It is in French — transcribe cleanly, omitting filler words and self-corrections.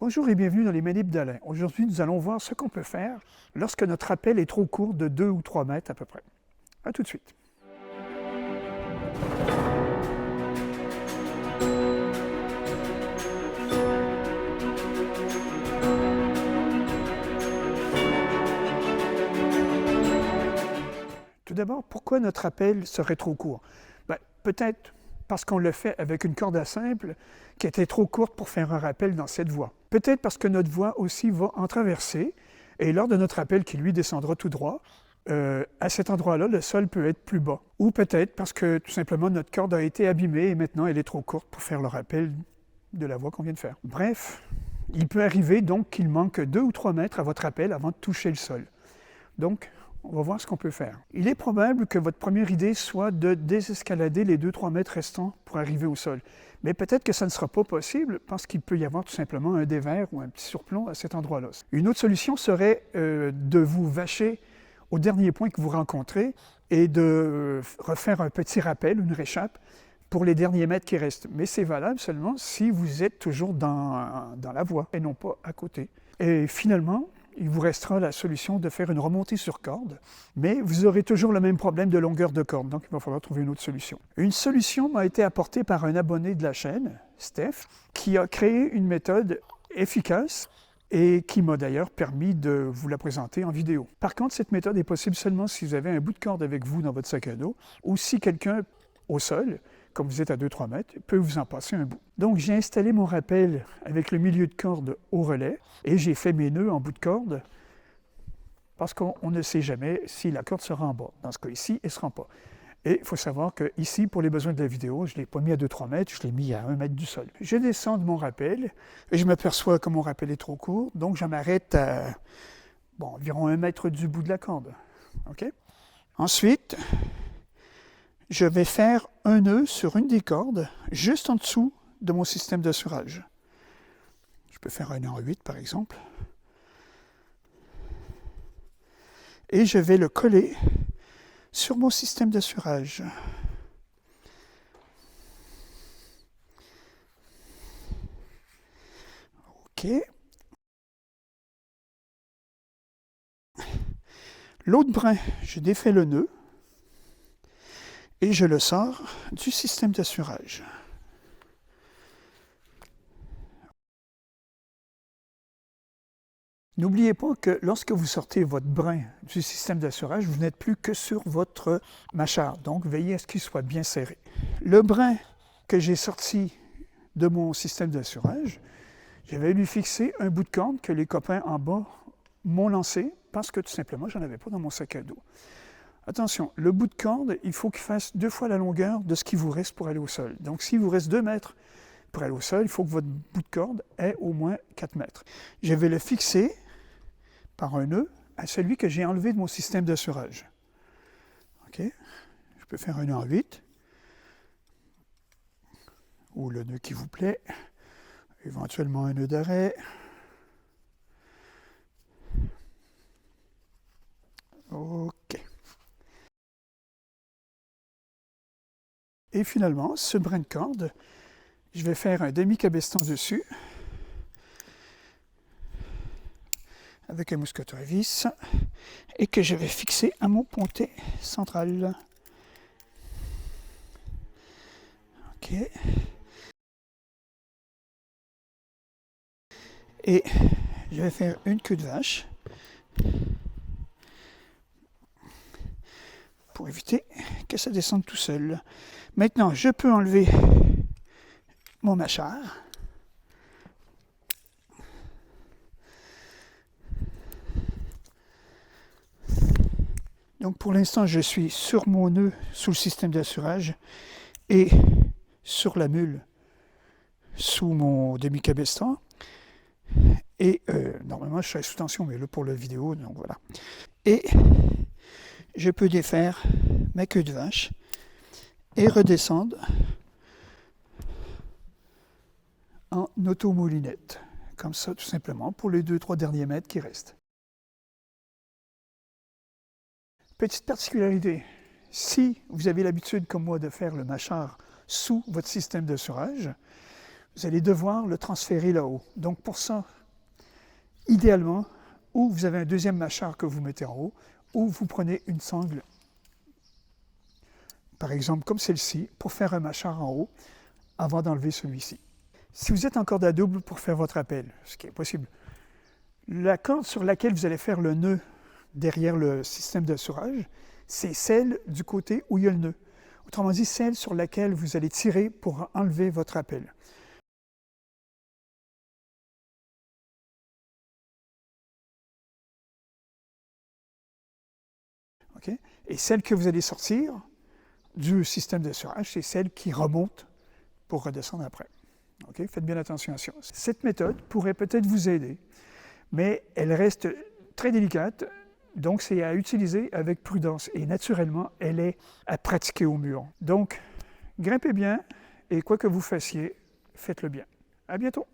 Bonjour et bienvenue dans les manips d'Alain. Aujourd'hui, nous allons voir ce qu'on peut faire lorsque notre appel est trop court de 2 ou 3 mètres à peu près. A tout de suite. Tout d'abord, pourquoi notre appel serait trop court? Peut-être parce qu'on le fait avec une corde à simple qui était trop courte pour faire un rappel dans cette voie. Peut-être parce que notre voix aussi va en traverser, et lors de notre appel qui lui descendra tout droit, à cet endroit-là, le sol peut être plus bas. Ou peut-être parce que tout simplement notre corde a été abîmée et maintenant elle est trop courte pour faire le rappel de la voix qu'on vient de faire. Bref, il peut arriver donc qu'il manque 2 ou 3 mètres à votre appel avant de toucher le sol. Donc, on va voir ce qu'on peut faire. Il est probable que votre première idée soit de désescalader les 2-3 mètres restants pour arriver au sol. Mais peut-être que ça ne sera pas possible parce qu'il peut y avoir tout simplement un dévers ou un petit surplomb à cet endroit-là. Une autre solution serait de vous vacher au dernier point que vous rencontrez et de refaire un petit rappel, une réchappe, pour les derniers mètres qui restent. Mais c'est valable seulement si vous êtes toujours dans la voie et non pas à côté. Et finalement, il vous restera la solution de faire une remontée sur corde, mais vous aurez toujours le même problème de longueur de corde, donc il va falloir trouver une autre solution. Une solution m'a été apportée par un abonné de la chaîne, Steph, qui a créé une méthode efficace et qui m'a d'ailleurs permis de vous la présenter en vidéo. Par contre, cette méthode est possible seulement si vous avez un bout de corde avec vous dans votre sac à dos ou si quelqu'un au sol, comme vous êtes à 2-3 mètres, peut vous en passer un bout. Donc j'ai installé mon rappel avec le milieu de corde au relais et j'ai fait mes nœuds en bout de corde parce qu'on ne sait jamais si la corde sera en bas. Dans ce cas ici, elle ne sera pas. Et il faut savoir que ici, pour les besoins de la vidéo, je ne l'ai pas mis à 2-3 mètres, je l'ai mis à 1 mètre du sol. Je descends de mon rappel et je m'aperçois que mon rappel est trop court, donc je m'arrête à environ 1 mètre du bout de la corde. Okay? Ensuite, je vais faire un nœud sur une des cordes, juste en dessous de mon système d'assurage. Je peux faire un nœud en 8 par exemple. Et je vais le coller sur mon système d'assurage. OK. L'autre brin, je défais le nœud et je le sors du système d'assurage. N'oubliez pas que lorsque vous sortez votre brin du système d'assurage, vous n'êtes plus que sur votre mâchoire. Donc, veillez à ce qu'il soit bien serré. Le brin que j'ai sorti de mon système d'assurage, je vais lui fixer un bout de corde que les copains en bas m'ont lancé parce que tout simplement, je n'en avais pas dans mon sac à dos. Attention, le bout de corde, il faut qu'il fasse 2 fois la longueur de ce qui vous reste pour aller au sol. Donc, s'il vous reste 2 mètres pour aller au sol, il faut que votre bout de corde ait au moins 4 mètres. Je vais le fixer par un nœud à celui que j'ai enlevé de mon système d'assurage. OK? Je peux faire un nœud en 8 ou le nœud qui vous plaît, éventuellement un nœud d'arrêt. OK. Et finalement, ce brin de corde, je vais faire un demi-cabestan dessus avec un mousqueton à vis et que je vais fixer à mon pontet central. OK. Et je vais faire une queue de vache pour éviter que ça descende tout seul. Maintenant, je peux enlever mon mâchoire. Donc pour l'instant, je suis sur mon nœud sous le système d'assurage et sur la mule sous mon demi-cabestan. Et normalement, je serai sous tension, mais là pour la vidéo, donc voilà. Et je peux défaire ma queue de vache et redescendre en automoulinette. Comme ça, tout simplement, pour les 2-3 derniers mètres qui restent. Petite particularité, si vous avez l'habitude, comme moi, de faire le mâchard sous votre système d'assurage, vous allez devoir le transférer là-haut. Donc pour ça, idéalement, ou vous avez un deuxième mâcheur que vous mettez en haut, ou vous prenez une sangle, par exemple comme celle-ci, pour faire un mâcheur en haut, avant d'enlever celui-ci. Si vous êtes en corde à double pour faire votre appel, ce qui est possible, la corde sur laquelle vous allez faire le nœud derrière le système d'assurage, c'est celle du côté où il y a le nœud. Autrement dit, celle sur laquelle vous allez tirer pour enlever votre appel. Okay? Et celle que vous allez sortir du système d'assurage, c'est celle qui remonte pour redescendre après. Okay? Faites bien attention à ça. Cette méthode pourrait peut-être vous aider, mais elle reste très délicate, donc c'est à utiliser avec prudence. Et naturellement, elle est à pratiquer au mur. Donc, grimpez bien et quoi que vous fassiez, faites-le bien. À bientôt!